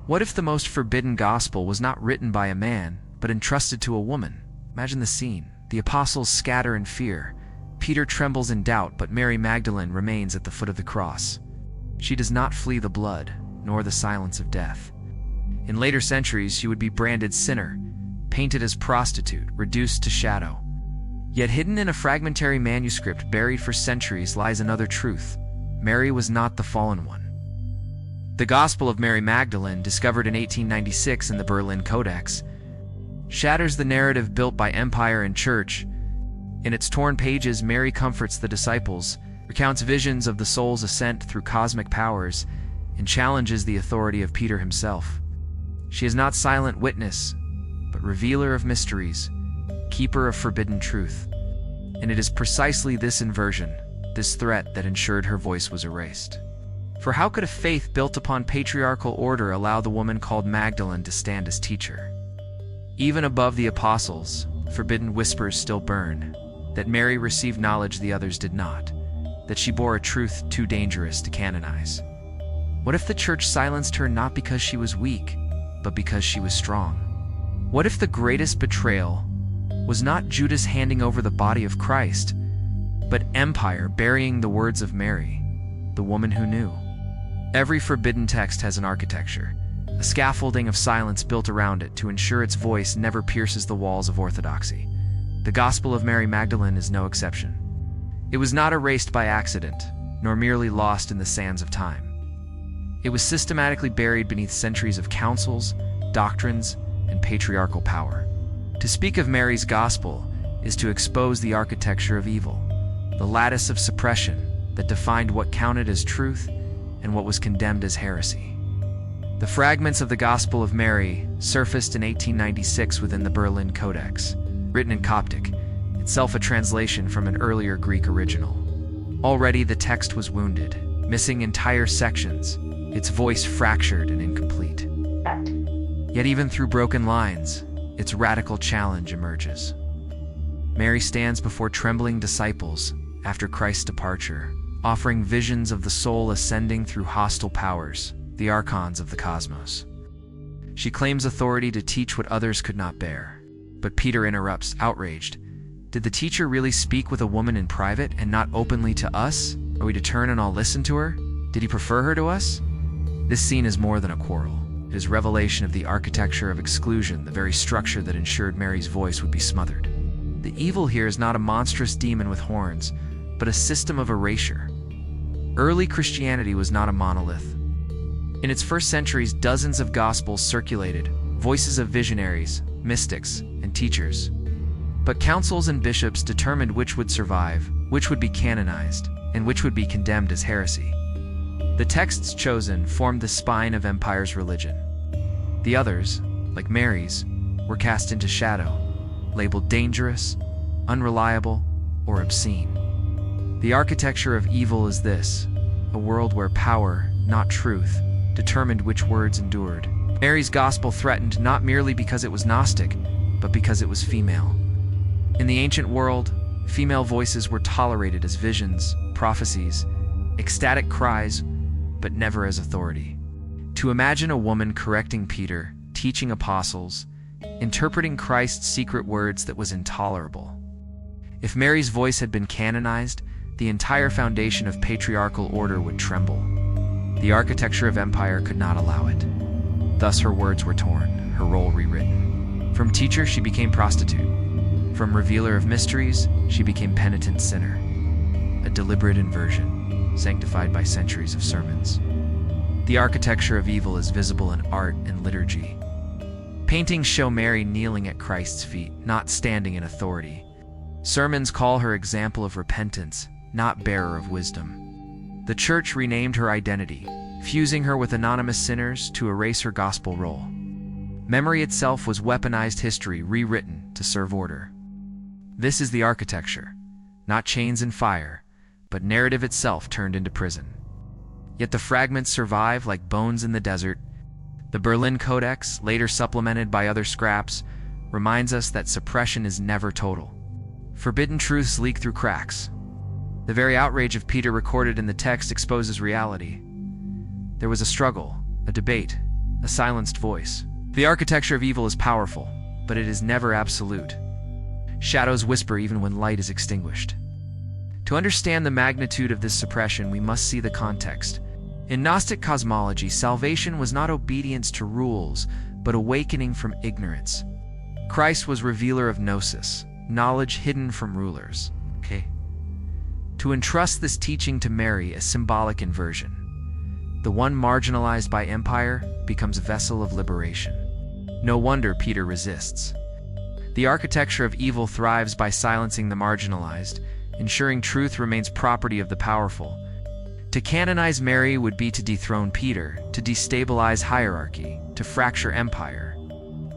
What if the most forbidden gospel was not written by a man, but entrusted to a woman? Imagine the scene. The apostles scatter in fear. Peter trembles in doubt, but Mary Magdalene remains at the foot of the cross. She does not flee the blood, nor the silence of death. In later centuries, she would be branded sinner, painted as prostitute, reduced to shadow. Yet hidden in a fragmentary manuscript buried for centuries lies another truth. Mary was not the fallen one. The Gospel of Mary Magdalene, discovered in 1896 in the Berlin Codex, shatters the narrative built by empire and church. In its torn pages, Mary comforts the disciples, recounts visions of the soul's ascent through cosmic powers, and challenges the authority of Peter himself. She is not silent witness, but revealer of mysteries, keeper of forbidden truth. And it is precisely this inversion, this threat, that ensured her voice was erased. For how could a faith built upon patriarchal order allow the woman called Magdalene to stand as teacher? Even above the apostles, forbidden whispers still burn, that Mary received knowledge the others did not, that she bore a truth too dangerous to canonize. What if the church silenced her not because she was weak, but because she was strong? What if the greatest betrayal was not Judas handing over the body of Christ, but empire burying the words of Mary, the woman who knew? Every forbidden text has an architecture, a scaffolding of silence built around it to ensure its voice never pierces the walls of orthodoxy. The Gospel of Mary Magdalene is no exception. It was not erased by accident, nor merely lost in the sands of time. It was systematically buried beneath centuries of councils, doctrines, and patriarchal power. To speak of Mary's gospel is to expose the architecture of evil, the lattice of suppression that defined what counted as truth and what was condemned as heresy. The fragments of the Gospel of Mary surfaced in 1896 within the Berlin Codex, written in Coptic, itself a translation from an earlier Greek original. Already the text was wounded, missing entire sections, its voice fractured and incomplete. Yet even through broken lines, its radical challenge emerges. Mary stands before trembling disciples after Christ's departure, offering visions of the soul ascending through hostile powers, the archons of the cosmos. She claims authority to teach what others could not bear. But Peter interrupts, outraged. Did the teacher really speak with a woman in private and not openly to us? Are we to turn and all listen to her? Did he prefer her to us? This scene is more than a quarrel. It is revelation of the architecture of exclusion, the very structure that ensured Mary's voice would be smothered. The evil here is not a monstrous demon with horns, but a system of erasure. Early Christianity was not a monolith. In its first centuries, dozens of gospels circulated, voices of visionaries, mystics, and teachers. But councils and bishops determined which would survive, which would be canonized, and which would be condemned as heresy. The texts chosen formed the spine of empire's religion. The others, like Mary's, were cast into shadow, labeled dangerous, unreliable, or obscene. The architecture of evil is this: a world where power, not truth, determined which words endured. Mary's gospel threatened not merely because it was Gnostic, but because it was female. In the ancient world, female voices were tolerated as visions, prophecies, ecstatic cries, but never as authority. To imagine a woman correcting Peter, teaching apostles, interpreting Christ's secret words, that was intolerable. If Mary's voice had been canonized, the entire foundation of patriarchal order would tremble. The architecture of empire could not allow it. Thus her words were torn, her role rewritten. From teacher, she became prostitute. From revealer of mysteries, she became penitent sinner. A deliberate inversion, sanctified by centuries of sermons. The architecture of evil is visible in art and liturgy. Paintings show Mary kneeling at Christ's feet, not standing in authority. Sermons call her example of repentance, not bearer of wisdom. The church renamed her identity, fusing her with anonymous sinners to erase her gospel role. Memory itself was weaponized history rewritten to serve order. This is the architecture, not chains and fire, but narrative itself turned into prison. Yet the fragments survive like bones in the desert. The Berlin Codex, later supplemented by other scraps, reminds us that suppression is never total. Forbidden truths leak through cracks. The very outrage of Peter recorded in the text exposes reality. There was a struggle, a debate, a silenced voice. The architecture of evil is powerful, but it is never absolute. Shadows whisper even when light is extinguished. To understand the magnitude of this suppression, we must see the context. In Gnostic cosmology, salvation was not obedience to rules, but awakening from ignorance. Christ was revealer of gnosis, knowledge hidden from rulers. To entrust this teaching to Mary is symbolic inversion. The one marginalized by empire becomes a vessel of liberation. No wonder Peter resists. The architecture of evil thrives by silencing the marginalized, ensuring truth remains property of the powerful. To canonize Mary would be to dethrone Peter, to destabilize hierarchy, to fracture empire.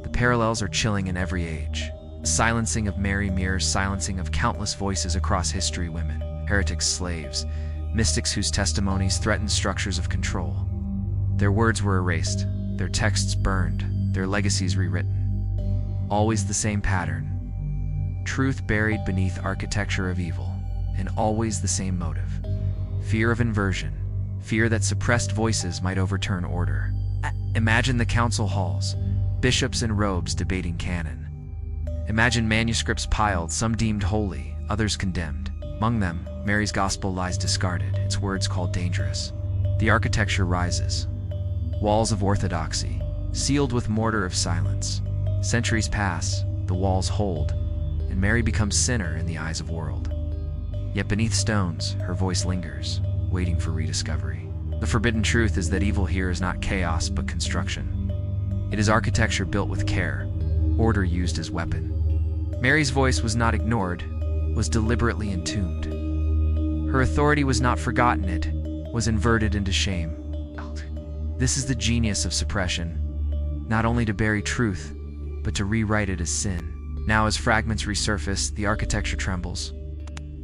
The parallels are chilling in every age. Silencing of Mary mirrors silencing of countless voices across history: women, heretics, slaves, mystics whose testimonies threatened structures of control. Their words were erased, their texts burned, their legacies rewritten. Always the same pattern. Truth buried beneath architecture of evil, and always the same motive. Fear of inversion, fear that suppressed voices might overturn order. Imagine the council halls, bishops in robes debating canon. Imagine manuscripts piled, some deemed holy, others condemned. Among them, Mary's gospel lies discarded, its words called dangerous. The architecture rises. Walls of orthodoxy, sealed with mortar of silence. Centuries pass, the walls hold, and Mary becomes sinner in the eyes of world. Yet beneath stones, her voice lingers, waiting for rediscovery. The forbidden truth is that evil here is not chaos, but construction. It is architecture built with care, order used as weapon. Mary's voice was not ignored, was deliberately entombed. Her authority was not forgotten, it was inverted into shame. This is the genius of suppression, not only to bury truth, but to rewrite it as sin. Now as fragments resurface, the architecture trembles.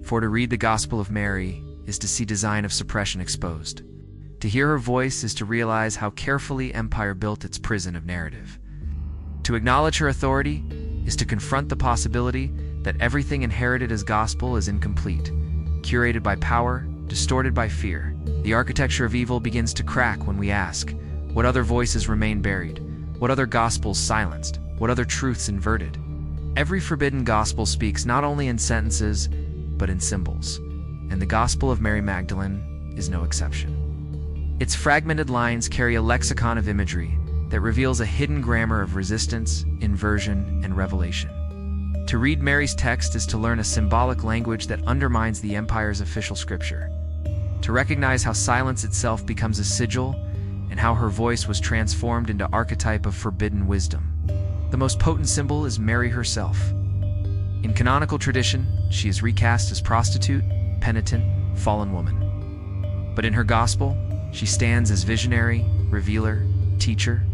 For to read the Gospel of Mary is to see design of suppression exposed. To hear her voice is to realize how carefully empire built its prison of narrative. To acknowledge her authority is to confront the possibility that everything inherited as gospel is incomplete, curated by power, distorted by fear. The architecture of evil begins to crack when we ask, what other voices remain buried? What other gospels silenced? What other truths inverted? Every forbidden gospel speaks not only in sentences, but in symbols, and the Gospel of Mary Magdalene is no exception. Its fragmented lines carry a lexicon of imagery that reveals a hidden grammar of resistance, inversion, and revelation. To read Mary's text is to learn a symbolic language that undermines the empire's official scripture. To recognize how silence itself becomes a sigil, and how her voice was transformed into archetype of forbidden wisdom. The most potent symbol is Mary herself. In canonical tradition, she is recast as prostitute, penitent, fallen woman. But in her gospel, she stands as visionary, revealer, teacher.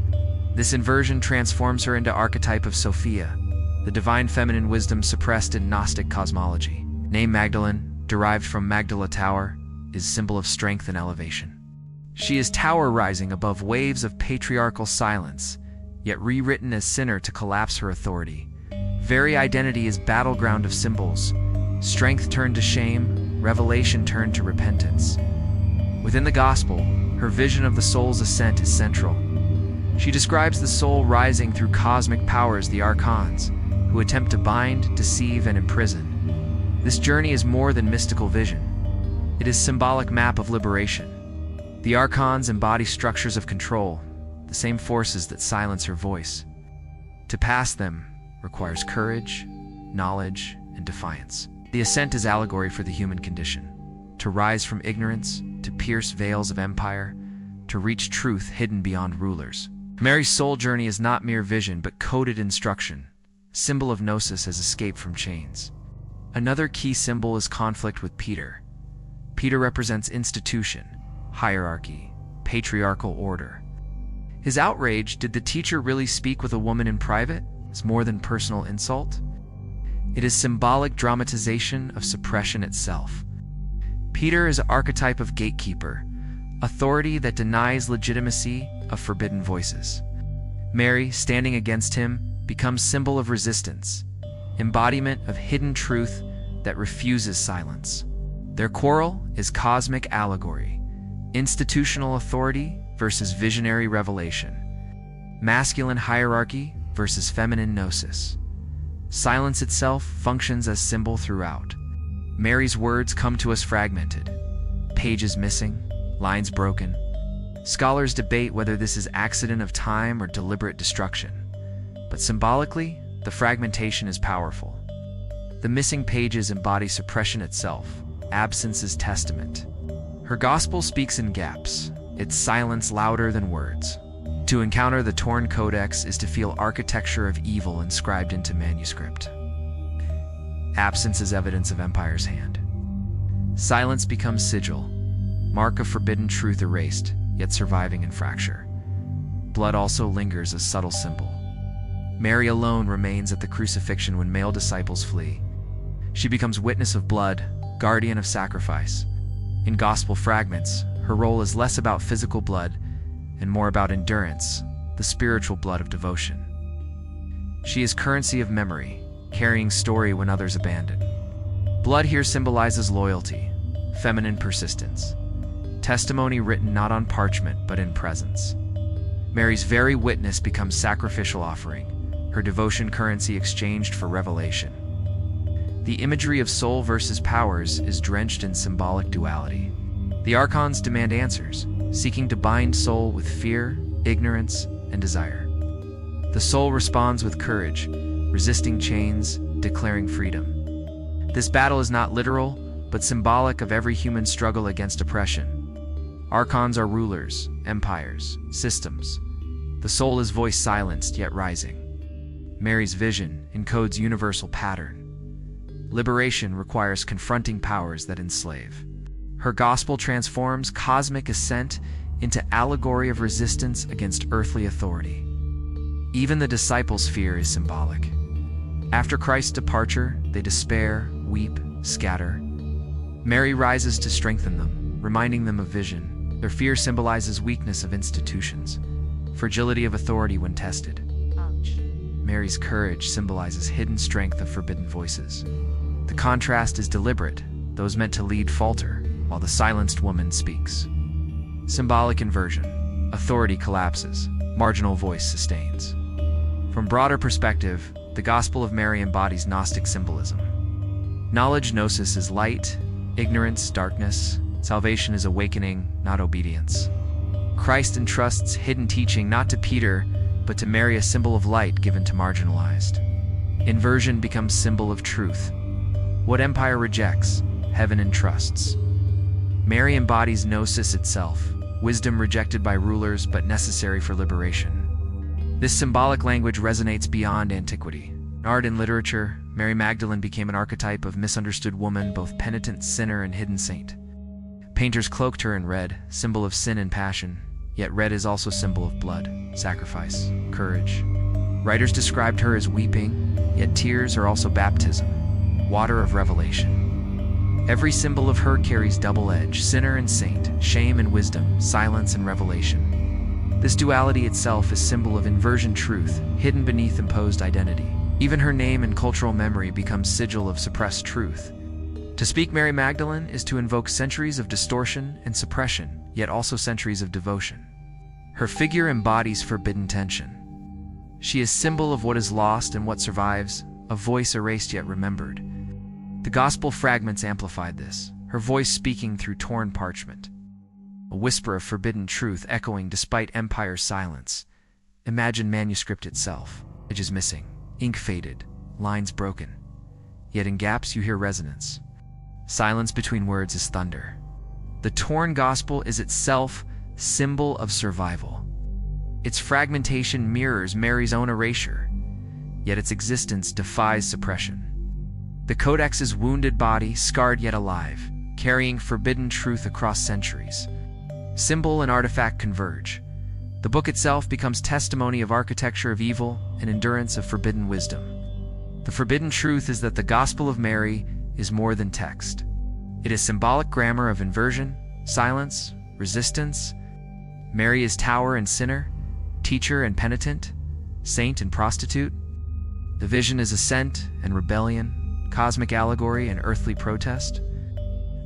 This inversion transforms her into archetype of Sophia, the divine feminine wisdom suppressed in Gnostic cosmology. Name Magdalene, derived from Magdala Tower, is symbol of strength and elevation. She is tower rising above waves of patriarchal silence, yet rewritten as sinner to collapse her authority. Very identity is battleground of symbols, strength turned to shame, revelation turned to repentance. Within the gospel, her vision of the soul's ascent is central. She describes the soul rising through cosmic powers, the archons, who attempt to bind, deceive, and imprison. This journey is more than mystical vision. It is symbolic map of liberation. The archons embody structures of control, the same forces that silence her voice. To pass them requires courage, knowledge, and defiance. The ascent is allegory for the human condition. To rise from ignorance, to pierce veils of empire, to reach truth hidden beyond rulers. Mary's soul journey is not mere vision, but coded instruction, symbol of gnosis as escape from chains. Another key symbol is conflict with Peter. Peter represents institution, hierarchy, patriarchal order. His outrage, did the teacher really speak with a woman in private, is more than personal insult. It is symbolic dramatization of suppression itself. Peter is an archetype of gatekeeper, authority that denies legitimacy of forbidden voices. Mary, standing against him, becomes symbol of resistance, embodiment of hidden truth that refuses silence. Their quarrel is cosmic allegory, institutional authority versus visionary revelation. masculine hierarchy versus feminine gnosis. Silence itself functions as symbol throughout. Mary's words come to us fragmented, pages missing, lines broken. Scholars debate whether this is accident of time or deliberate destruction. But symbolically, the fragmentation is powerful. The missing pages embody suppression itself, absence's testament. Her gospel speaks in gaps, its silence louder than words. To encounter the torn codex is to feel architecture of evil inscribed into manuscript. Absence is evidence of empire's hand. Silence becomes sigil, mark of forbidden truth erased, yet surviving in fracture. Blood also lingers as subtle symbol. Mary alone remains at the crucifixion when male disciples flee. She becomes witness of blood, guardian of sacrifice. In gospel fragments, her role is less about physical blood and more about endurance, the spiritual blood of devotion. She is currency of memory, carrying story when others abandon. Blood here symbolizes loyalty, feminine persistence, testimony written not on parchment but in presence. Mary's very witness becomes sacrificial offering, her devotion currency exchanged for revelation. The imagery of soul versus powers is drenched in symbolic duality. The archons demand answers, seeking to bind soul with fear, ignorance, and desire. The soul responds with courage, resisting chains, declaring freedom. This battle is not literal, but symbolic of every human struggle against oppression. Archons are rulers, empires, systems. The soul is voice silenced yet rising. Mary's vision encodes universal pattern. Liberation requires confronting powers that enslave. Her gospel transforms cosmic ascent into allegory of resistance against earthly authority. Even the disciples' fear is symbolic. After Christ's departure, they despair, weep, scatter. Mary rises to strengthen them, reminding them of vision. Their fear symbolizes weakness of institutions, fragility of authority when tested. Mary's courage symbolizes hidden strength of forbidden voices. The contrast is deliberate. Those meant to lead falter, while the silenced woman speaks. Symbolic inversion. Authority collapses. Marginal voice sustains. From broader perspective, the Gospel of Mary embodies Gnostic symbolism. Knowledge gnosis is light, ignorance darkness, salvation is awakening, not obedience. Christ entrusts hidden teaching not to Peter, but to Mary, a symbol of light given to marginalized. Inversion becomes symbol of truth. What empire rejects, heaven entrusts. Mary embodies gnosis itself, wisdom rejected by rulers but necessary for liberation. This symbolic language resonates beyond antiquity. In art and literature, Mary Magdalene became an archetype of misunderstood woman, both penitent sinner and hidden saint. Painters cloaked her in red, symbol of sin and passion, yet red is also symbol of blood, sacrifice, courage. Writers described her as weeping, yet tears are also baptism, water of revelation. Every symbol of her carries double edge, sinner and saint, shame and wisdom, silence and revelation. This duality itself is symbol of inversion truth, hidden beneath imposed identity. Even her name and cultural memory becomes sigil of suppressed truth. To speak Mary Magdalene is to invoke centuries of distortion and suppression, yet also centuries of devotion. Her figure embodies forbidden tension. She is symbol of what is lost and what survives, a voice erased yet remembered. The gospel fragments amplified this, her voice speaking through torn parchment. A whisper of forbidden truth echoing despite empire's silence. Imagine manuscript itself. Pages missing, ink faded, lines broken. Yet in gaps you hear resonance. Silence between words is thunder. The torn gospel is itself symbol of survival. Its fragmentation mirrors Mary's own erasure, yet its existence defies suppression. The Codex's wounded body, scarred yet alive, carrying forbidden truth across centuries. Symbol and artifact converge. The book itself becomes testimony of architecture of evil and endurance of forbidden wisdom. The forbidden truth is that the Gospel of Mary is more than text. It is symbolic grammar of inversion, silence, resistance. Mary is tower and sinner, teacher and penitent, saint and prostitute. The vision is ascent and rebellion, cosmic allegory and earthly protest.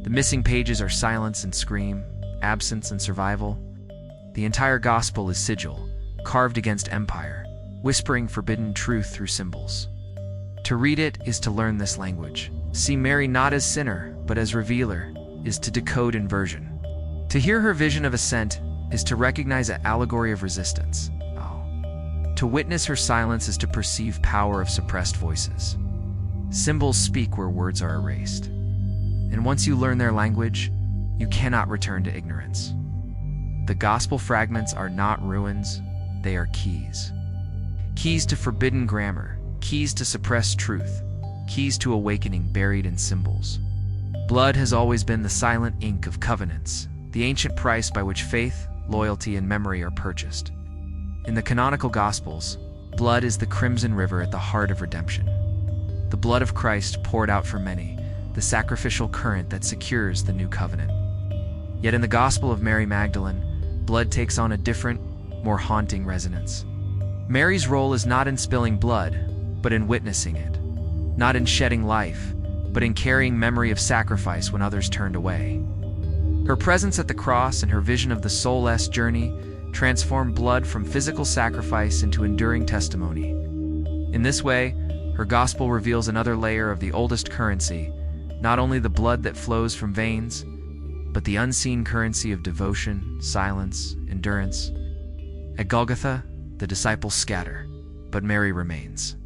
The missing pages are silence and scream, absence and survival. The entire gospel is sigil, carved against empire, whispering forbidden truth through symbols. To read it is to learn this language. See Mary not as sinner, but as revealer, is to decode inversion. To hear her vision of ascent is to recognize an allegory of resistance. To witness her silence is to perceive power of suppressed voices. Symbols speak where words are erased. And once you learn their language, you cannot return to ignorance. The gospel fragments are not ruins, they are keys. Keys to forbidden grammar, keys to suppressed truth, keys to awakening buried in symbols. Blood has always been the silent ink of covenants, the ancient price by which faith, loyalty, and memory are purchased. In the canonical Gospels, blood is the crimson river at the heart of redemption. The blood of Christ poured out for many, the sacrificial current that secures the new covenant. Yet in the Gospel of Mary Magdalene, blood takes on a different, more haunting resonance. Mary's role is not in spilling blood, but in witnessing it. Not in shedding life, but in carrying memory of sacrifice when others turned away. Her presence at the cross and her vision of the soul-less journey transform blood from physical sacrifice into enduring testimony. In this way, her gospel reveals another layer of the oldest currency, not only the blood that flows from veins, but the unseen currency of devotion, silence, endurance. At Golgotha, the disciples scatter, but Mary remains.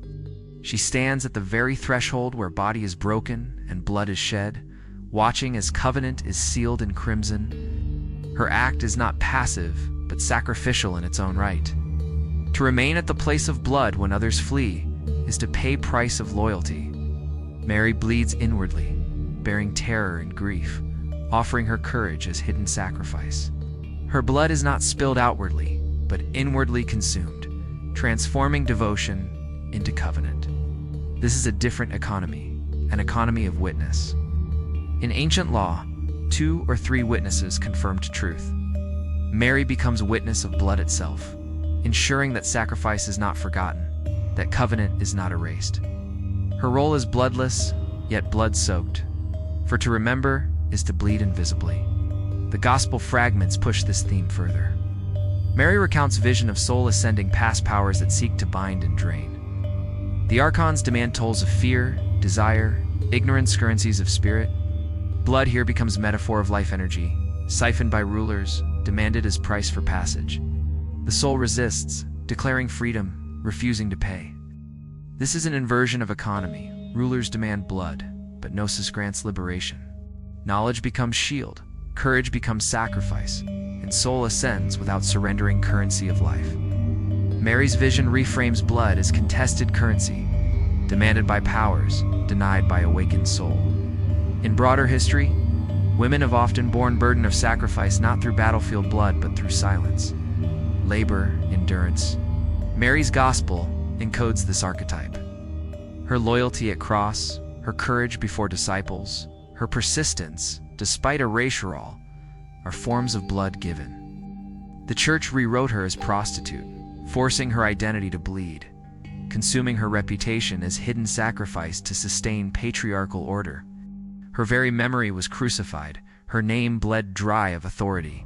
She stands at the very threshold where body is broken and blood is shed, watching as covenant is sealed in crimson. Her act is not passive, but sacrificial in its own right. To remain at the place of blood when others flee is to pay price of loyalty. Mary bleeds inwardly, bearing terror and grief, offering her courage as hidden sacrifice. Her blood is not spilled outwardly, but inwardly consumed, transforming devotion into covenant. This is a different economy, an economy of witness. In ancient law, 2 or 3 witnesses confirmed truth. Mary becomes witness of blood itself, ensuring that sacrifice is not forgotten, that covenant is not erased. Her role is bloodless, yet blood-soaked, for to remember is to bleed invisibly. The gospel fragments push this theme further. Mary recounts vision of soul ascending past powers that seek to bind and drain. The archons demand tolls of fear, desire, ignorance, currencies of spirit. Blood here becomes metaphor of life energy, siphoned by rulers, demanded as price for passage. The soul resists, declaring freedom, refusing to pay. This is an inversion of economy. Rulers demand blood, but gnosis grants liberation. Knowledge becomes shield, courage becomes sacrifice, and soul ascends without surrendering currency of life. Mary's vision reframes blood as contested currency, demanded by powers, denied by awakened soul. In broader history, women have often borne burden of sacrifice not through battlefield blood but through silence, labor, endurance. Mary's gospel encodes this archetype. Her loyalty at cross, her courage before disciples, her persistence, despite erasure, are forms of blood given. The church rewrote her as prostitute, forcing her identity to bleed, consuming her reputation as hidden sacrifice to sustain patriarchal order. Her very memory was crucified, her name bled dry of authority.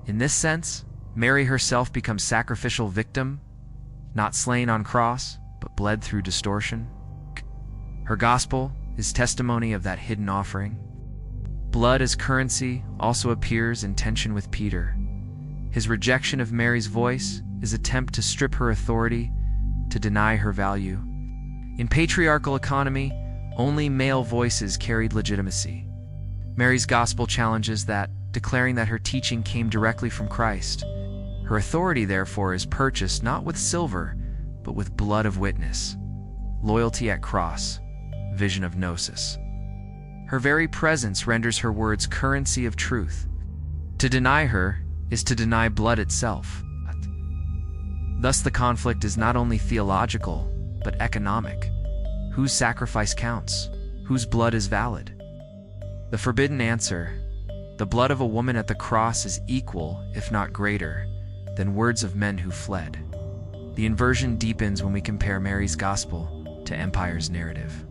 In this sense, Mary herself becomes sacrificial victim, not slain on cross, but bled through distortion. Her gospel is testimony of that hidden offering. Blood as currency also appears in tension with Peter. His rejection of Mary's voice is an attempt to strip her authority, to deny her value. In patriarchal economy, only male voices carried legitimacy. Mary's gospel challenges that, declaring that her teaching came directly from Christ. Her authority, therefore, is purchased not with silver, but with blood of witness. Loyalty at cross, vision of gnosis. Her very presence renders her words currency of truth. To deny her is to deny blood itself. Thus the conflict is not only theological, but economic. Whose sacrifice counts? Whose blood is valid? The forbidden answer, the blood of a woman at the cross, is equal, if not greater, than words of men who fled. The inversion deepens when we compare Mary's gospel to empire's narrative.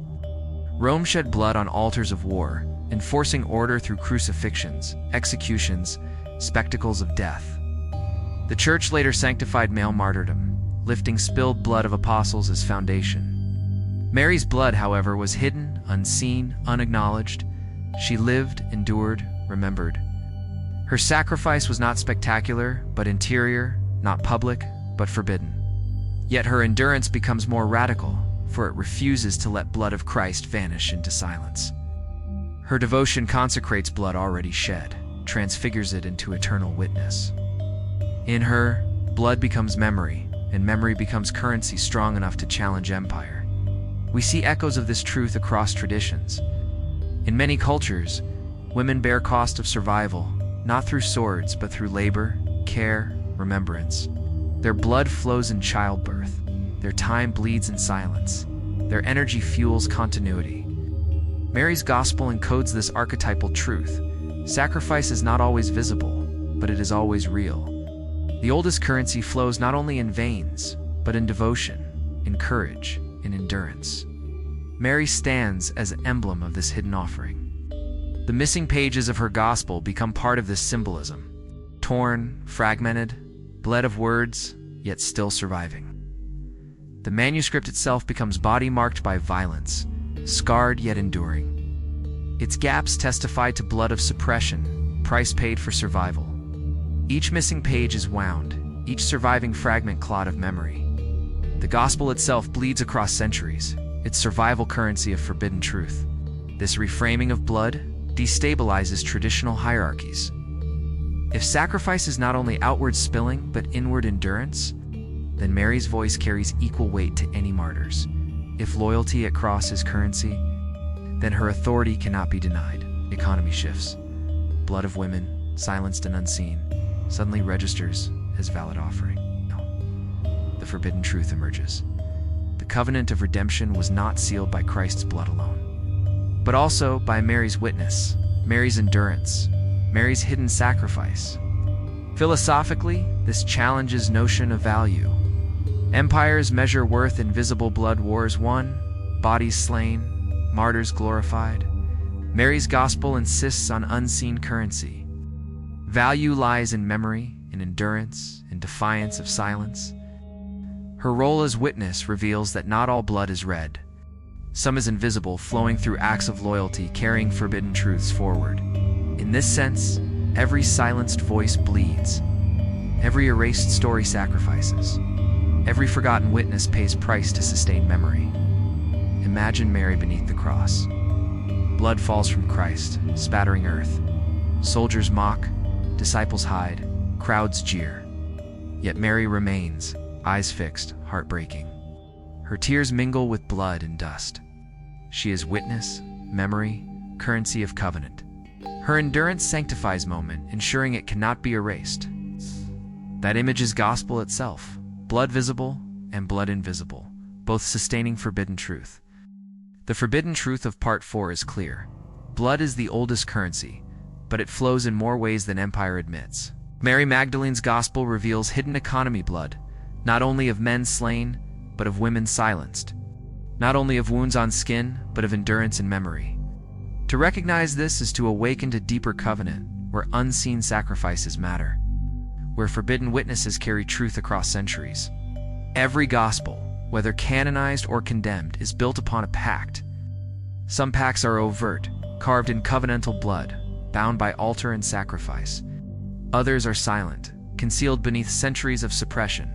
Rome shed blood on altars of war, enforcing order through crucifixions, executions, spectacles of death. The Church later sanctified male martyrdom, lifting spilled blood of apostles as foundation. Mary's blood, however, was hidden, unseen, unacknowledged. She lived, endured, remembered. Her sacrifice was not spectacular, but interior, not public, but forbidden. Yet her endurance becomes more radical, for it refuses to let blood of Christ vanish into silence. Her devotion consecrates blood already shed, transfigures it into eternal witness. In her, blood becomes memory, and memory becomes currency strong enough to challenge empire. We see echoes of this truth across traditions. In many cultures, women bear cost of survival, not through swords, but through labor, care, remembrance. Their blood flows in childbirth. Their time bleeds in silence. Their energy fuels continuity. Mary's gospel encodes this archetypal truth. Sacrifice is not always visible, but it is always real. The oldest currency flows not only in veins, but in devotion, in courage, in endurance. Mary stands as an emblem of this hidden offering. The missing pages of her gospel become part of this symbolism. Torn, fragmented, bled of words, yet still surviving. The manuscript itself becomes body-marked by violence, scarred yet enduring. Its gaps testify to blood of suppression, price paid for survival. Each missing page is wound, each surviving fragment clot of memory. The gospel itself bleeds across centuries, its survival currency of forbidden truth. This reframing of blood destabilizes traditional hierarchies. If sacrifice is not only outward spilling, but inward endurance, then Mary's voice carries equal weight to any martyr's. If loyalty at cross is currency, then her authority cannot be denied. Economy shifts. Blood of women, silenced and unseen, suddenly registers as valid offering. The forbidden truth emerges. The covenant of redemption was not sealed by Christ's blood alone, but also by Mary's witness, Mary's endurance, Mary's hidden sacrifice. Philosophically, this challenges notion of value. Empires measure worth in visible blood wars won, bodies slain, martyrs glorified. Mary's gospel insists on unseen currency. Value lies in memory, in endurance, in defiance of silence. Her role as witness reveals that not all blood is red. Some is invisible, flowing through acts of loyalty, carrying forbidden truths forward. In this sense, every silenced voice bleeds. Every erased story sacrifices. Every forgotten witness pays price to sustain memory. Imagine Mary beneath the cross. Blood falls from Christ, spattering earth. Soldiers mock, disciples hide, crowds jeer. Yet Mary remains, eyes fixed, heart breaking. Her tears mingle with blood and dust. She is witness, memory, currency of covenant. Her endurance sanctifies moment, ensuring it cannot be erased. That image is gospel itself, blood visible and blood invisible, both sustaining forbidden truth. The forbidden truth of Part 4 is clear. Blood is the oldest currency, but it flows in more ways than empire admits. Mary Magdalene's gospel reveals hidden economy blood, not only of men slain, but of women silenced. Not only of wounds on skin, but of endurance and memory. To recognize this is to awaken to deeper covenant, where unseen sacrifices matter, where forbidden witnesses carry truth across centuries. Every gospel, whether canonized or condemned, is built upon a pact. Some pacts are overt, carved in covenantal blood, bound by altar and sacrifice. Others are silent, concealed beneath centuries of suppression,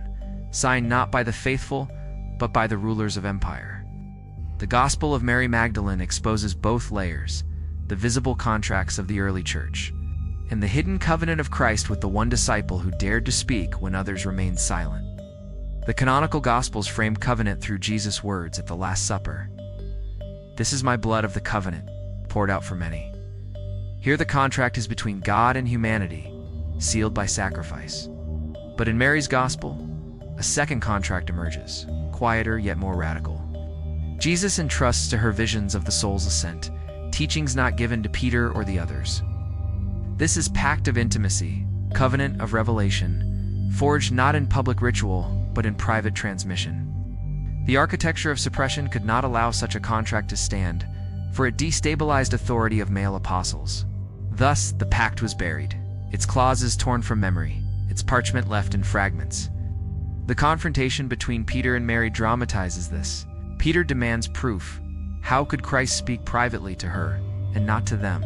signed not by the faithful, but by the rulers of empire. The Gospel of Mary Magdalene exposes both layers, the visible contracts of the early church, and the hidden covenant of Christ with the one disciple who dared to speak when others remained silent. The canonical Gospels frame covenant through Jesus' words at the Last Supper. "This is my blood of the covenant, poured out for many." Here the contract is between God and humanity, sealed by sacrifice. But in Mary's Gospel, a second contract emerges, quieter yet more radical. Jesus entrusts to her visions of the soul's ascent, teachings not given to Peter or the others. This is pact of intimacy, covenant of revelation, forged not in public ritual, but in private transmission. The architecture of suppression could not allow such a contract to stand, for it destabilized authority of male apostles. Thus, the pact was buried, its clauses torn from memory, its parchment left in fragments. The confrontation between Peter and Mary dramatizes this. Peter demands proof. How could Christ speak privately to her and not to them?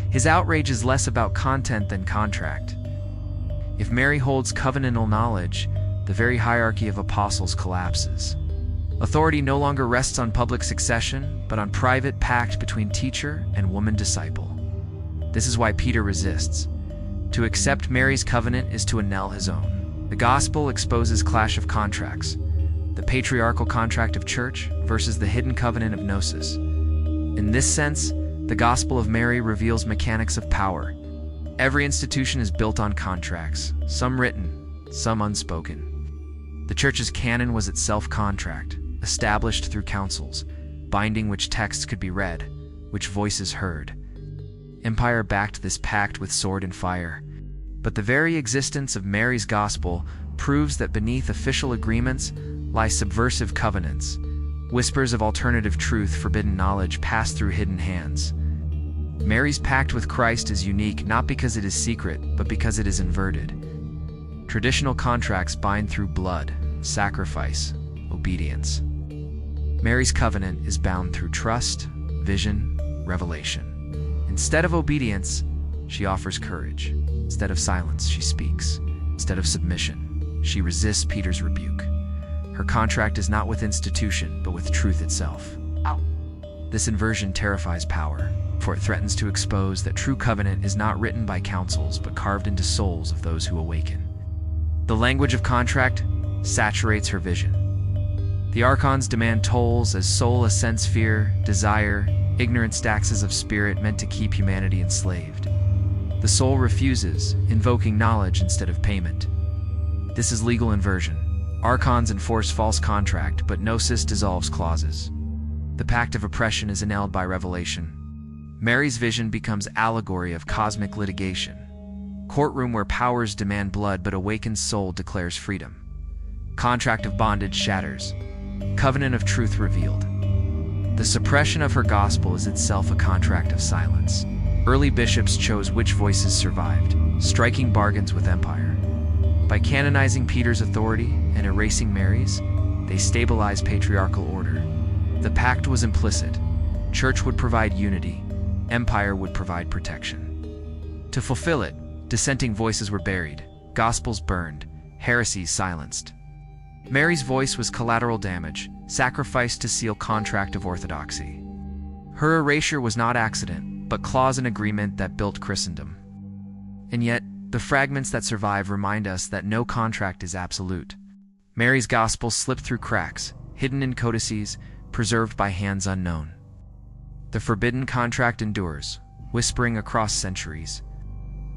His outrage is less about content than contract. If Mary holds covenantal knowledge, the very hierarchy of apostles collapses. Authority no longer rests on public succession, but on private pact between teacher and woman disciple. This is why Peter resists. To accept Mary's covenant is to annul his own. The gospel exposes clash of contracts, the patriarchal contract of church versus the hidden covenant of gnosis. In this sense, the Gospel of Mary reveals mechanics of power. Every institution is built on contracts, some written, some unspoken. The church's canon was itself contract, established through councils, binding which texts could be read, which voices heard. Empire backed this pact with sword and fire. But the very existence of Mary's gospel proves that beneath official agreements lie subversive covenants, whispers of alternative truth, forbidden knowledge passed through hidden hands. Mary's pact with Christ is unique not because it is secret, but because it is inverted. Traditional contracts bind through blood, sacrifice, obedience. Mary's covenant is bound through trust, vision, revelation. Instead of obedience, she offers courage. Instead of silence, she speaks. Instead of submission, she resists Peter's rebuke. Her contract is not with institution, but with truth itself. This inversion terrifies power, for it threatens to expose that true covenant is not written by councils, but carved into souls of those who awaken. The language of contract saturates her vision. The archons demand tolls as soul ascents fear, desire, ignorant taxes of spirit meant to keep humanity enslaved. The soul refuses, invoking knowledge instead of payment. This is legal inversion. Archons enforce false contract, but gnosis dissolves clauses. The pact of oppression is annulled by revelation. Mary's vision becomes allegory of cosmic litigation. Courtroom where powers demand blood but awakened soul declares freedom. Contract of bondage shatters. Covenant of truth revealed. The suppression of her gospel is itself a contract of silence. Early bishops chose which voices survived, striking bargains with empire. By canonizing Peter's authority and erasing Mary's, they stabilized patriarchal order. The pact was implicit. Church would provide unity, empire would provide protection. To fulfill it, dissenting voices were buried, gospels burned, heresies silenced. Mary's voice was collateral damage, sacrificed to seal contract of orthodoxy. Her erasure was not accident, but clause in agreement that built Christendom. And yet, the fragments that survive remind us that no contract is absolute. Mary's gospel slipped through cracks, hidden in codices, preserved by hands unknown. The forbidden contract endures, whispering across centuries.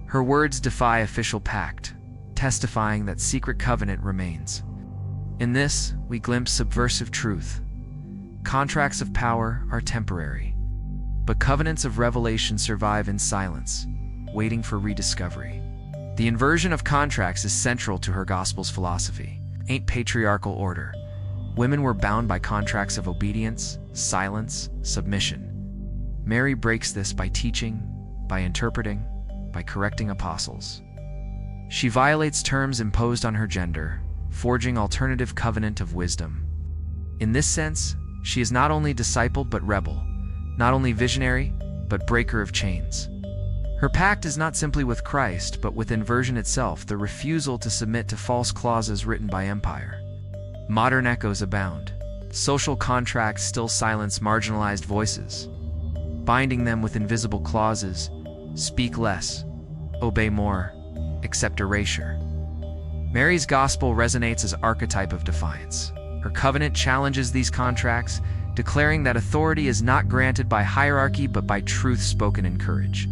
Her words defy official pact, testifying that secret covenant remains. In this, we glimpse subversive truth. Contracts of power are temporary, but covenants of revelation survive in silence, waiting for rediscovery. The inversion of contracts is central to her gospel's philosophy. Ain't patriarchal order. Women were bound by contracts of obedience, silence, submission. Mary breaks this by teaching, by interpreting, by correcting apostles. She violates terms imposed on her gender, forging alternative covenant of wisdom. In this sense, she is not only disciple but rebel, not only visionary, but breaker of chains. Her pact is not simply with Christ, but with inversion itself, the refusal to submit to false clauses written by empire. Modern echoes abound. Social contracts still silence marginalized voices, binding them with invisible clauses: speak less, obey more, accept erasure. Mary's gospel resonates as archetype of defiance. Her covenant challenges these contracts, declaring that authority is not granted by hierarchy but by truth spoken in courage.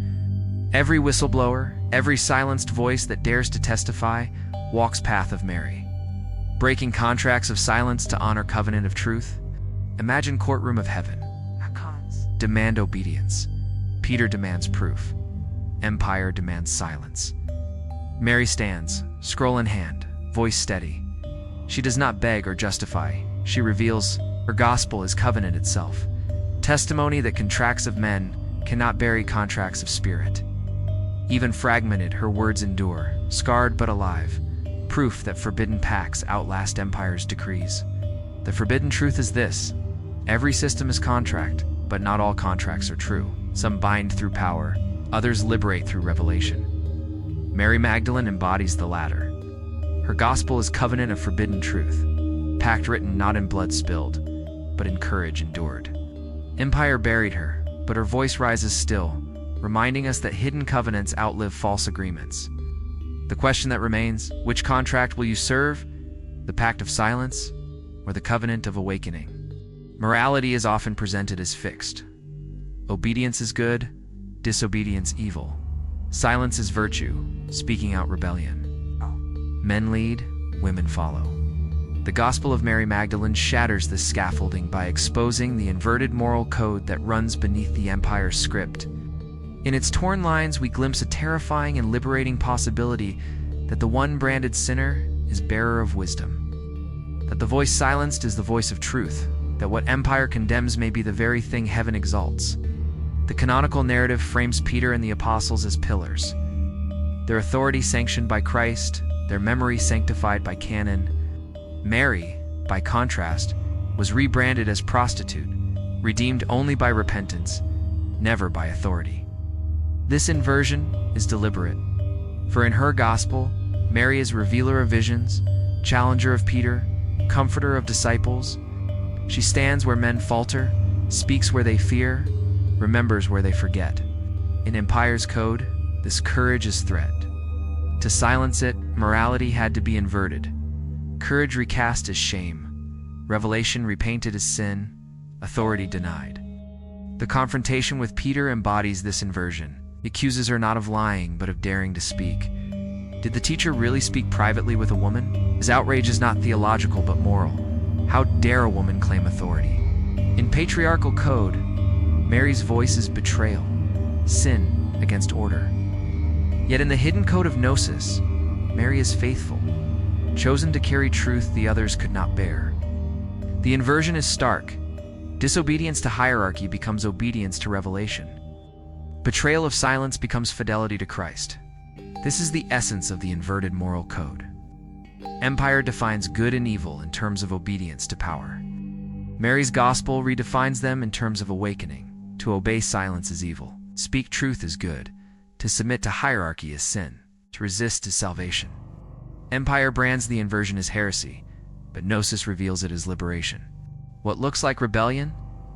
Every whistleblower, every silenced voice that dares to testify, walks path of Mary. Breaking contracts of silence to honor covenant of truth. Imagine courtroom of heaven. Archons demand obedience. Peter demands proof. Empire demands silence. Mary stands, scroll in hand, voice steady. She does not beg or justify. She reveals her gospel is covenant itself. Testimony that contracts of men cannot bury contracts of spirit. Even fragmented, her words endure, scarred but alive, proof that forbidden pacts outlast empire's decrees. The forbidden truth is this: every system is contract, but not all contracts are true. Some bind through power, others liberate through revelation. Mary Magdalene embodies the latter. Her gospel is covenant of forbidden truth, pact written not in blood spilled, but in courage endured. Empire buried her, but her voice rises still, reminding us that hidden covenants outlive false agreements. The question that remains: which contract will you serve? The pact of silence, or the covenant of awakening? Morality is often presented as fixed. Obedience is good, disobedience evil. Silence is virtue, speaking out rebellion. Men lead, women follow. The Gospel of Mary Magdalene shatters this scaffolding by exposing the inverted moral code that runs beneath the empire's script. In its torn lines, we glimpse a terrifying and liberating possibility that the one branded sinner is bearer of wisdom, that the voice silenced is the voice of truth, that what empire condemns may be the very thing heaven exalts. The canonical narrative frames Peter and the apostles as pillars, their authority sanctioned by Christ, their memory sanctified by canon. Mary, by contrast, was rebranded as prostitute, redeemed only by repentance, never by authority. This inversion is deliberate, for in her gospel, Mary is revealer of visions, challenger of Peter, comforter of disciples. She stands where men falter, speaks where they fear, remembers where they forget. In empire's code, this courage is threat. To silence it, morality had to be inverted. Courage recast as shame, revelation repainted as sin, authority denied. The confrontation with Peter embodies this inversion. He accuses her not of lying, but of daring to speak. Did the teacher really speak privately with a woman? His outrage is not theological, but moral. How dare a woman claim authority? In patriarchal code, Mary's voice is betrayal, sin against order. Yet in the hidden code of Gnosis, Mary is faithful, chosen to carry truth the others could not bear. The inversion is stark. Disobedience to hierarchy becomes obedience to revelation. Betrayal of silence becomes fidelity to Christ. This is the essence of the inverted moral code. Empire defines good and evil in terms of obedience to power. Mary's gospel redefines them in terms of awakening. To obey silence is evil. Speak truth is good. To submit to hierarchy is sin. To resist is salvation. Empire brands the inversion as heresy, but Gnosis reveals it as liberation. What looks like rebellion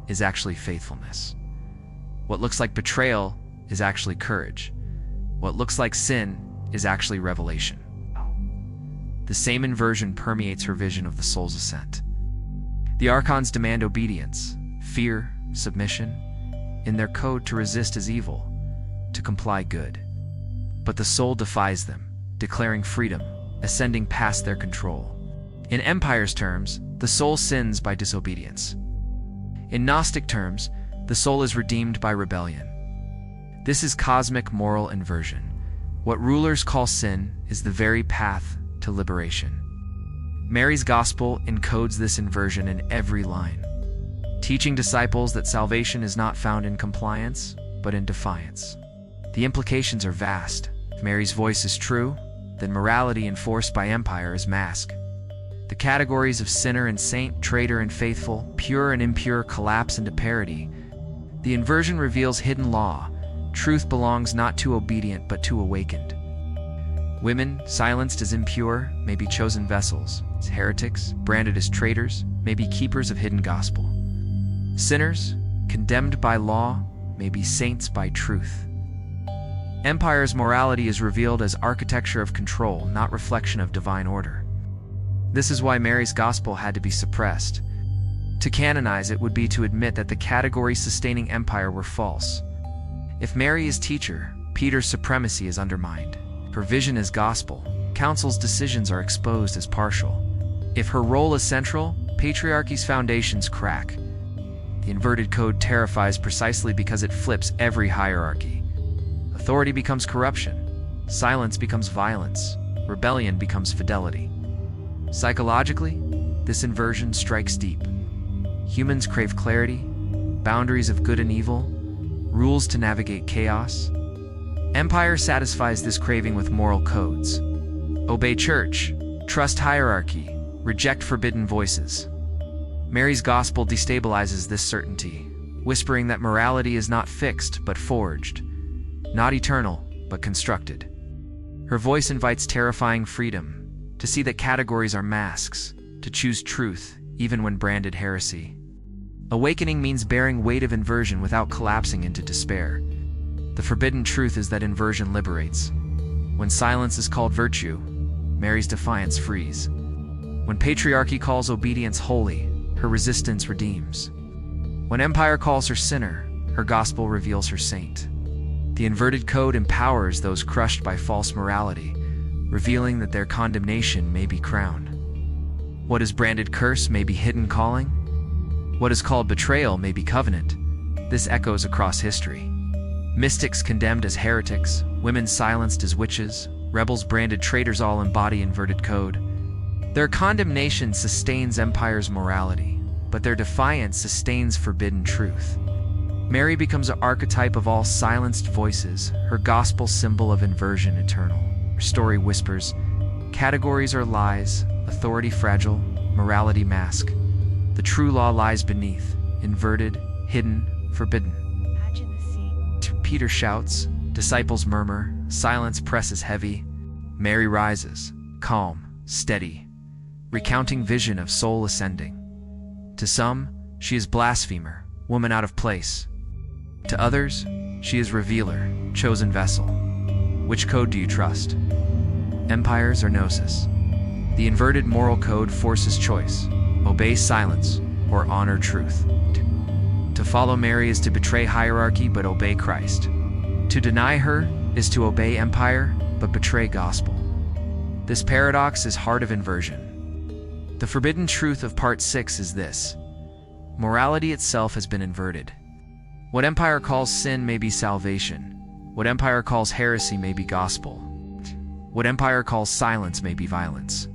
is actually faithfulness. What looks like betrayal is actually courage. What looks like sin is actually revelation. The same inversion permeates her vision of the soul's ascent. The archons demand obedience, fear, submission. In their code, to resist is evil, to comply good. But the soul defies them, declaring freedom, ascending past their control. In empire's terms, the soul sins by disobedience. In Gnostic terms, the soul is redeemed by rebellion. This is cosmic moral inversion. What rulers call sin is the very path to liberation. Mary's gospel encodes this inversion in every line, teaching disciples that salvation is not found in compliance, but in defiance. The implications are vast. If Mary's voice is true, then morality enforced by empire is mask. The categories of sinner and saint, traitor and faithful, pure and impure collapse into parity. The inversion reveals hidden law. Truth belongs not to obedient, but to awakened. Women, silenced as impure, may be chosen vessels. As heretics, branded as traitors, may be keepers of hidden gospel. Sinners, condemned by law, may be saints by truth. Empire's morality is revealed as architecture of control, not reflection of divine order. This is why Mary's gospel had to be suppressed. To canonize it would be to admit that the categories sustaining empire were false. If Mary is teacher, Peter's supremacy is undermined. Her vision is gospel. Council's decisions are exposed as partial. If her role is central, patriarchy's foundations crack. The inverted code terrifies precisely because it flips every hierarchy. Authority becomes corruption. Silence becomes violence. Rebellion becomes fidelity. Psychologically, this inversion strikes deep. Humans crave clarity, boundaries of good and evil, rules to navigate chaos. Empire satisfies this craving with moral codes. Obey church, trust hierarchy, reject forbidden voices. Mary's gospel destabilizes this certainty, whispering that morality is not fixed but forged, not eternal but constructed. Her voice invites terrifying freedom, to see that categories are masks, to choose truth even when branded heresy. Awakening means bearing weight of inversion without collapsing into despair. The forbidden truth is that inversion liberates. When silence is called virtue, Mary's defiance frees. When patriarchy calls obedience holy, her resistance redeems. When empire calls her sinner, her gospel reveals her saint. The inverted code empowers those crushed by false morality, revealing that their condemnation may be crowned. What is branded curse may be hidden calling. What is called betrayal may be covenant. This echoes across history. Mystics condemned as heretics, women silenced as witches, rebels branded traitors all embody inverted code. Their condemnation sustains empire's morality, but their defiance sustains forbidden truth. Mary becomes an archetype of all silenced voices, her gospel symbol of inversion eternal. Her story whispers, categories are lies, authority fragile, morality mask. The true law lies beneath, inverted, hidden, forbidden. Imagine the scene. Peter shouts, disciples murmur, silence presses heavy. Mary rises, calm, steady, recounting vision of soul ascending. To some, she is blasphemer, woman out of place. To others, she is revealer, chosen vessel. Which code do you trust? Empires or gnosis? The inverted moral code forces choice. Obey silence or honor truth. To follow Mary is to betray hierarchy but obey Christ. To deny her is to obey empire but betray gospel. This paradox is heart of inversion. The forbidden truth of part 6 is this: morality itself has been inverted. What empire calls sin may be salvation. What empire calls heresy may be gospel. What empire calls silence may be violence.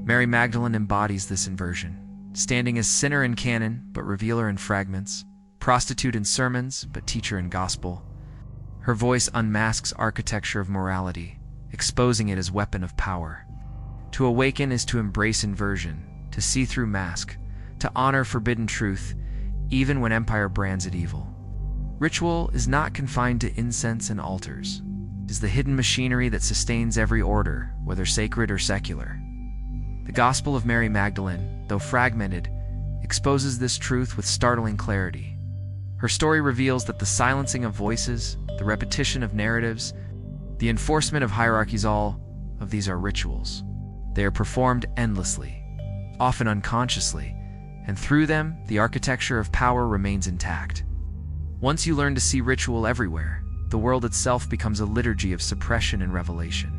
Mary Magdalene embodies this inversion, standing as sinner in canon but revealer in fragments, prostitute in sermons but teacher in gospel. Her voice unmasks architecture of morality, exposing it as weapon of power. To awaken is to embrace inversion, to see through mask, to honor forbidden truth, even when empire brands it evil. Ritual is not confined to incense and altars. It is the hidden machinery that sustains every order, whether sacred or secular. The Gospel of Mary Magdalene, though fragmented, exposes this truth with startling clarity. Her story reveals that the silencing of voices, the repetition of narratives, the enforcement of hierarchies, all of these are rituals. They are performed endlessly, often unconsciously, and through them, the architecture of power remains intact. Once you learn to see ritual everywhere, the world itself becomes a liturgy of suppression and revelation.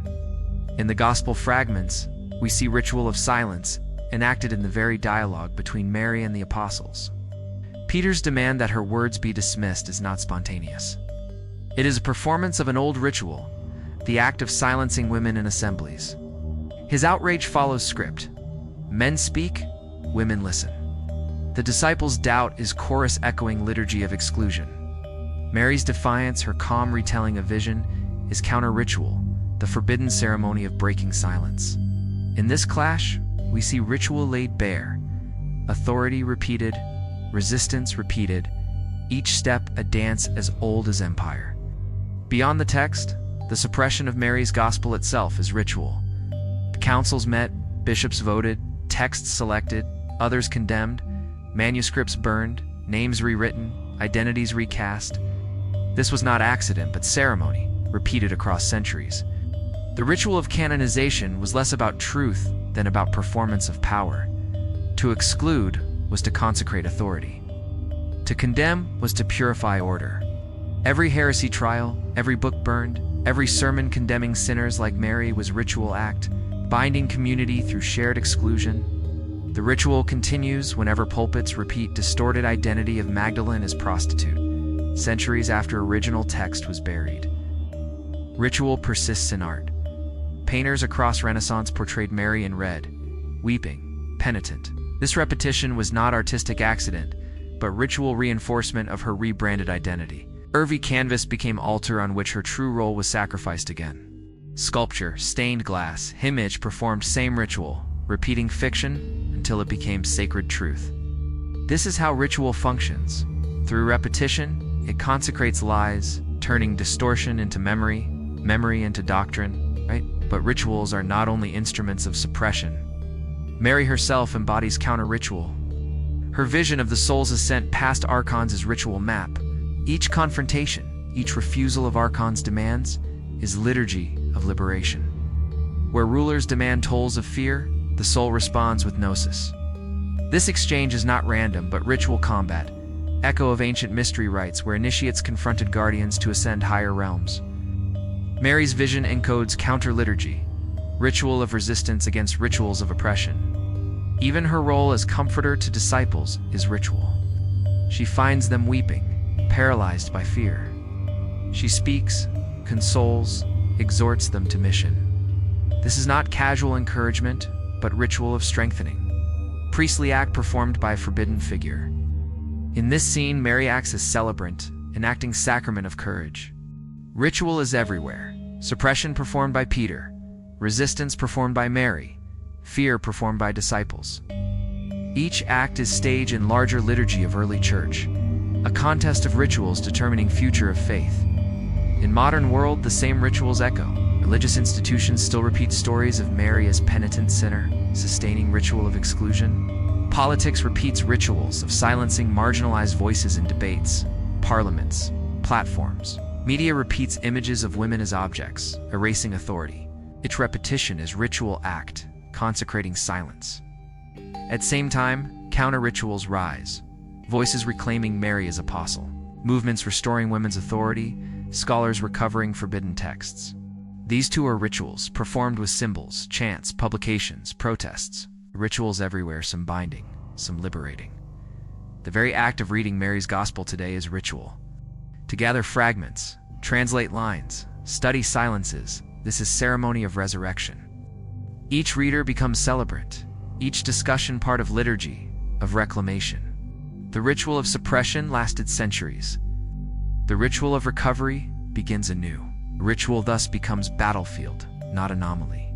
In the Gospel fragments, we see ritual of silence enacted in the very dialogue between Mary and the apostles. Peter's demand that her words be dismissed is not spontaneous. It is a performance of an old ritual, the act of silencing women in assemblies. His outrage follows script. Men speak, women listen. The disciples' doubt is chorus echoing liturgy of exclusion. Mary's defiance, her calm retelling of vision, is counter-ritual, the forbidden ceremony of breaking silence. In this clash, we see ritual laid bare, authority repeated, resistance repeated, each step a dance as old as empire. Beyond the text, the suppression of Mary's gospel itself is ritual. The councils met, bishops voted, texts selected, others condemned, manuscripts burned, names rewritten, identities recast. This was not accident but ceremony, repeated across centuries. The ritual of canonization was less about truth than about performance of power. To exclude was to consecrate authority. To condemn was to purify order. Every heresy trial, every book burned, every sermon condemning sinners like Mary was ritual act, binding community through shared exclusion. The ritual continues whenever pulpits repeat distorted identity of Magdalene as prostitute, centuries after original text was buried. Ritual persists in art. Painters across Renaissance portrayed Mary in red, weeping, penitent. This repetition was not artistic accident, but ritual reinforcement of her rebranded identity. Every canvas became altar on which her true role was sacrificed again. Sculpture, stained glass, image performed same ritual, repeating fiction until it became sacred truth. This is how ritual functions. Through repetition, it consecrates lies, turning distortion into memory, memory into doctrine, right? But rituals are not only instruments of suppression. Mary herself embodies counter-ritual. Her vision of the soul's ascent past archons is ritual map. Each confrontation, each refusal of archons' demands, is liturgy of liberation. Where rulers demand tolls of fear, the soul responds with gnosis. This exchange is not random, but ritual combat, echo of ancient mystery rites where initiates confronted guardians to ascend higher realms. Mary's vision encodes counter-liturgy, ritual of resistance against rituals of oppression. Even her role as comforter to disciples is ritual. She finds them weeping, paralyzed by fear. She speaks, consoles, exhorts them to mission. This is not casual encouragement, but ritual of strengthening. Priestly act performed by a forbidden figure. In this scene, Mary acts as celebrant, enacting sacrament of courage. Ritual is everywhere. Suppression performed by Peter, resistance performed by Mary, fear performed by disciples. Each act is stage in larger liturgy of early church, a contest of rituals determining future of faith. In modern world, the same rituals echo. Religious institutions still repeat stories of Mary as penitent sinner, sustaining ritual of exclusion. Politics repeats rituals of silencing marginalized voices in debates, parliaments, platforms. Media repeats images of women as objects, erasing authority. Its repetition is ritual act, consecrating silence. At same time, counter-rituals rise. Voices reclaiming Mary as apostle. Movements restoring women's authority, scholars recovering forbidden texts. These two are rituals, performed with symbols, chants, publications, protests. Rituals everywhere, some binding, some liberating. The very act of reading Mary's Gospel today is ritual. To gather fragments, translate lines, study silences, this is ceremony of resurrection. Each reader becomes celebrant, each discussion part of liturgy, of reclamation. The ritual of suppression lasted centuries. The ritual of recovery begins anew. Ritual thus becomes battlefield, not anomaly.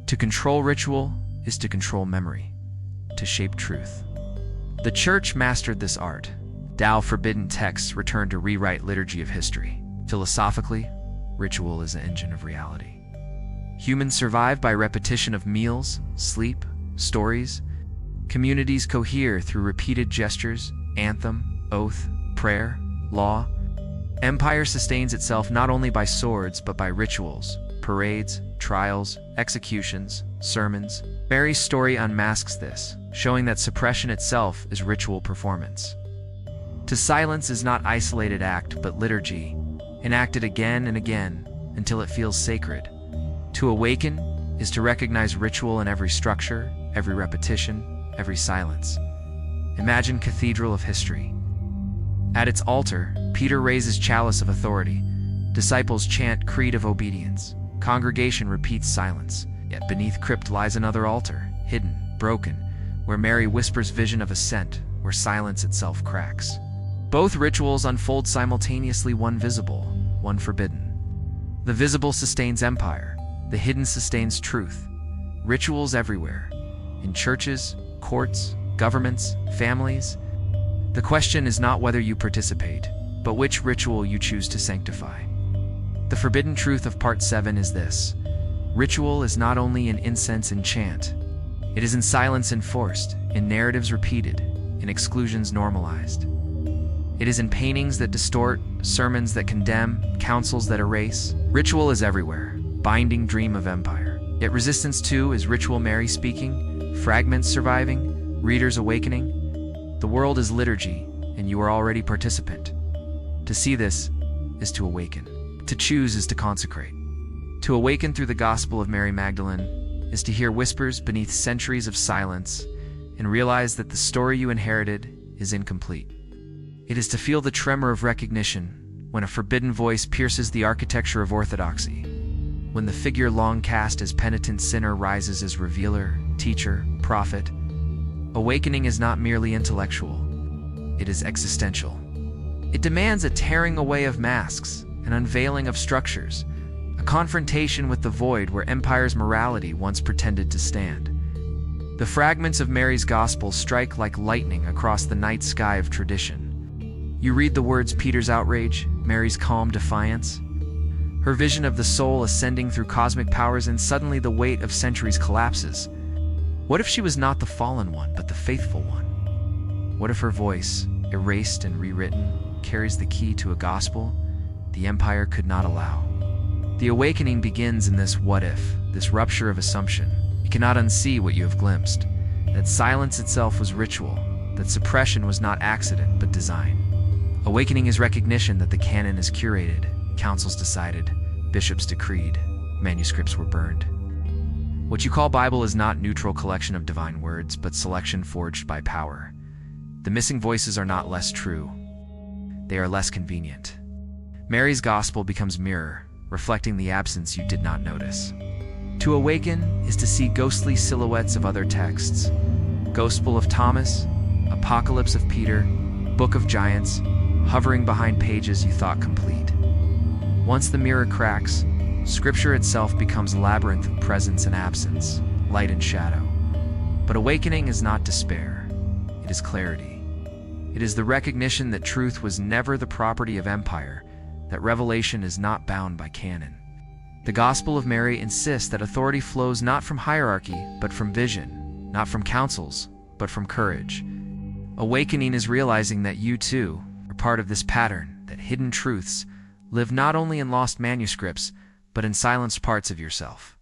To control ritual is to control memory, to shape truth. The Church mastered this art. Tao forbidden texts return to rewrite liturgy of history. Philosophically, ritual is the engine of reality. Humans survive by repetition of meals, sleep, stories. Communities cohere through repeated gestures, anthem, oath, prayer, law. Empire sustains itself not only by swords but by rituals, parades, trials, executions, sermons. Mary's story unmasks this, showing that suppression itself is ritual performance. To silence is not isolated act but liturgy, enacted again and again until it feels sacred. To awaken is to recognize ritual in every structure, every repetition, every silence. Imagine cathedral of history. At its altar, Peter raises chalice of authority. Disciples chant creed of obedience. Congregation repeats silence. Yet beneath crypt lies another altar, hidden, broken, where Mary whispers vision of ascent, where silence itself cracks. Both rituals unfold simultaneously, one visible, one forbidden. The visible sustains empire. The hidden sustains truth. Rituals everywhere. In churches, courts, governments, families. The question is not whether you participate, but which ritual you choose to sanctify. The forbidden truth of Part 7 is this. Ritual is not only in incense and chant. It is in silence enforced, in narratives repeated, in exclusions normalized. It is in paintings that distort, sermons that condemn, counsels that erase. Ritual is everywhere, binding dream of empire. Yet resistance too is ritual Mary speaking, fragments surviving, readers awakening. The world is liturgy, and you are already participant. To see this is to awaken. To choose is to consecrate. To awaken through the Gospel of Mary Magdalene is to hear whispers beneath centuries of silence and realize that the story you inherited is incomplete. It is to feel the tremor of recognition when a forbidden voice pierces the architecture of orthodoxy, when the figure long cast as penitent sinner rises as revealer, teacher, prophet. Awakening is not merely intellectual, it is existential. It demands a tearing away of masks, an unveiling of structures, a confrontation with the void where empire's morality once pretended to stand. The fragments of Mary's Gospel strike like lightning across the night sky of tradition. You read the words Peter's outrage, Mary's calm defiance, her vision of the soul ascending through cosmic powers, and suddenly the weight of centuries collapses. What if she was not the fallen one, but the faithful one? What if her voice, erased and rewritten, carries the key to a gospel the empire could not allow? The awakening begins in this what if, this rupture of assumption. You cannot unsee what you have glimpsed, that silence itself was ritual, that suppression was not accident but design. Awakening is recognition that the canon is curated, councils decided, bishops decreed, manuscripts were burned. What you call Bible is not neutral collection of divine words, but selection forged by power. The missing voices are not less true. They are less convenient. Mary's Gospel becomes mirror, reflecting the absence you did not notice. To awaken is to see ghostly silhouettes of other texts. Gospel of Thomas, Apocalypse of Peter, Book of Giants, hovering behind pages you thought complete. Once the mirror cracks, Scripture itself becomes a labyrinth of presence and absence, light and shadow. But awakening is not despair. It is clarity. It is the recognition that truth was never the property of empire, that revelation is not bound by canon. The Gospel of Mary insists that authority flows not from hierarchy, but from vision, not from councils, but from courage. Awakening is realizing that you, too, are part of this pattern, that hidden truths live not only in lost manuscripts, but in silenced parts of yourself.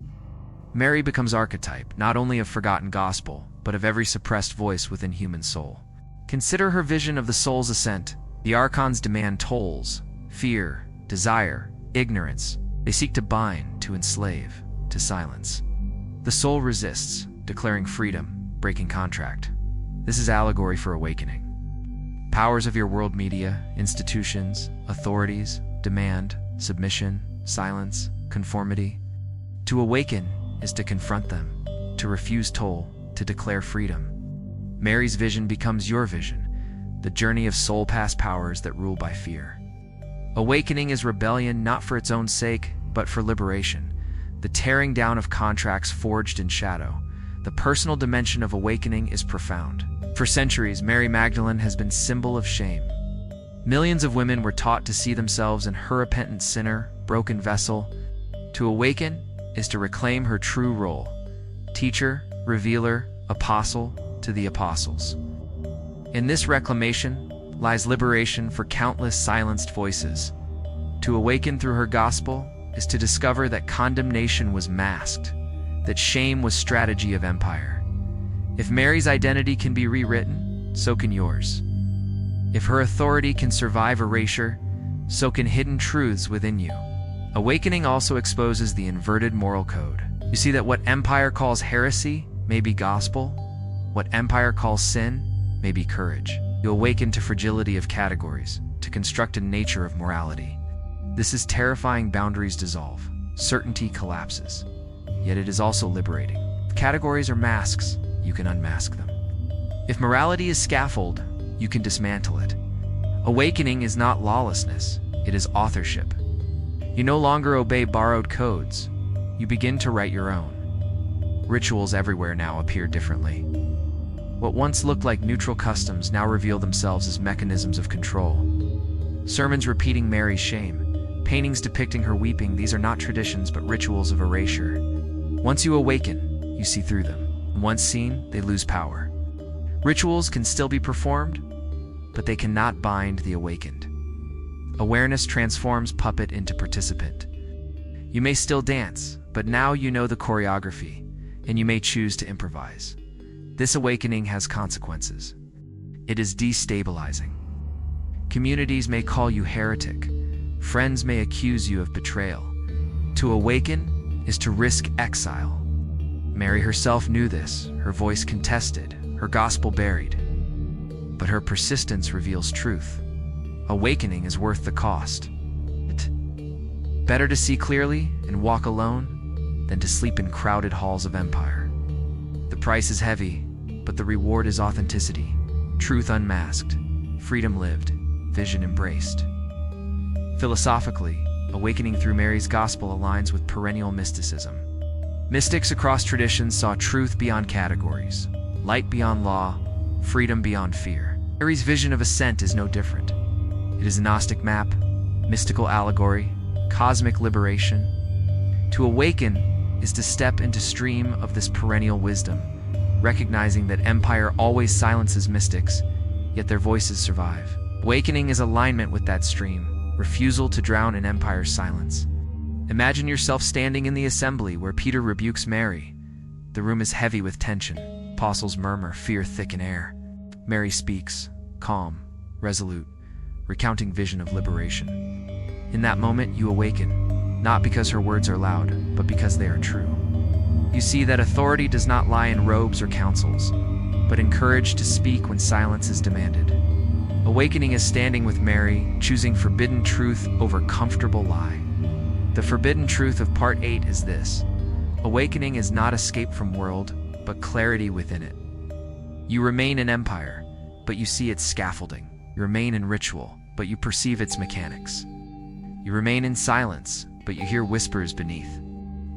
Mary becomes archetype, not only of forgotten gospel, but of every suppressed voice within human soul. Consider her vision of the soul's ascent. The archons demand tolls, fear, desire, ignorance. They seek to bind, to enslave, to silence. The soul resists, declaring freedom, breaking contract. This is allegory for awakening. Powers of your world media, institutions, authorities, demand, submission, silence, conformity. To awaken is to confront them, to refuse toll, to declare freedom. Mary's vision becomes your vision, the journey of soul-past powers that rule by fear. Awakening is rebellion not for its own sake, but for liberation, the tearing down of contracts forged in shadow. The personal dimension of awakening is profound. For centuries, Mary Magdalene has been symbol of shame. Millions of women were taught to see themselves in her repentant sinner, broken vessel. To awaken is to reclaim her true role, teacher, revealer, apostle to the apostles. In this reclamation lies liberation for countless silenced voices. To awaken through her gospel is to discover that condemnation was masked, that shame was strategy of empire. If Mary's identity can be rewritten, so can yours. If her authority can survive erasure, so can hidden truths within you. Awakening also exposes the inverted moral code. You see that what empire calls heresy may be gospel, what empire calls sin may be courage. You awaken to fragility of categories, to construct a nature of morality. This is terrifying. Boundaries dissolve, certainty collapses. Yet it is also liberating. If categories are masks, you can unmask them. If morality is scaffold, you can dismantle it. Awakening is not lawlessness, it is authorship. You no longer obey borrowed codes, you begin to write your own. Rituals everywhere now appear differently. What once looked like neutral customs now reveal themselves as mechanisms of control. Sermons repeating Mary's shame, paintings depicting her weeping, these are not traditions but rituals of erasure. Once you awaken, you see through them. Once seen, they lose power. Rituals can still be performed, but they cannot bind the awakened. Awareness transforms puppet into participant. You may still dance, but now you know the choreography, and you may choose to improvise. This awakening has consequences. It is destabilizing. Communities may call you heretic. Friends may accuse you of betrayal. To awaken is to risk exile. Mary herself knew this, her voice contested, her gospel buried. But her persistence reveals truth. Awakening is worth the cost. Better to see clearly and walk alone than to sleep in crowded halls of empire. The price is heavy, but the reward is authenticity, truth unmasked, freedom lived, vision embraced. Philosophically, awakening through Mary's Gospel aligns with perennial mysticism. Mystics across traditions saw truth beyond categories, light beyond law, freedom beyond fear. Mary's vision of ascent is no different. It is a Gnostic map, mystical allegory, cosmic liberation. To awaken is to step into stream of this perennial wisdom, recognizing that empire always silences mystics, yet their voices survive. Awakening is alignment with that stream, refusal to drown in empire's silence. Imagine yourself standing in the assembly where Peter rebukes Mary. The room is heavy with tension. Apostles murmur, fear thick in air. Mary speaks, calm, resolute, recounting vision of liberation. In that moment, you awaken, not because her words are loud, but because they are true. You see that authority does not lie in robes or councils, but in courage to speak when silence is demanded. Awakening is standing with Mary, choosing forbidden truth over comfortable lie. The forbidden truth of Part 8 is this: awakening is not escape from world, but clarity within it. You remain in empire, but you see its scaffolding. You remain in ritual, but you perceive its mechanics. You remain in silence, but you hear whispers beneath.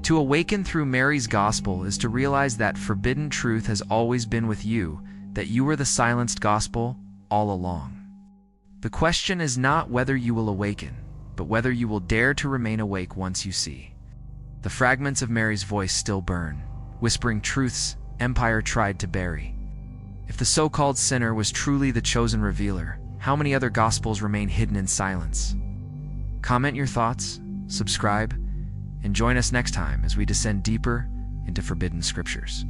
To awaken through Mary's Gospel is to realize that forbidden truth has always been with you, that you are the silenced gospel all along. The question is not whether you will awaken, but whether you will dare to remain awake once you see. The fragments of Mary's voice still burn, whispering truths empire tried to bury. If the so-called sinner was truly the chosen revealer, how many other gospels remain hidden in silence? Comment your thoughts, subscribe, and join us next time as we descend deeper into forbidden scriptures.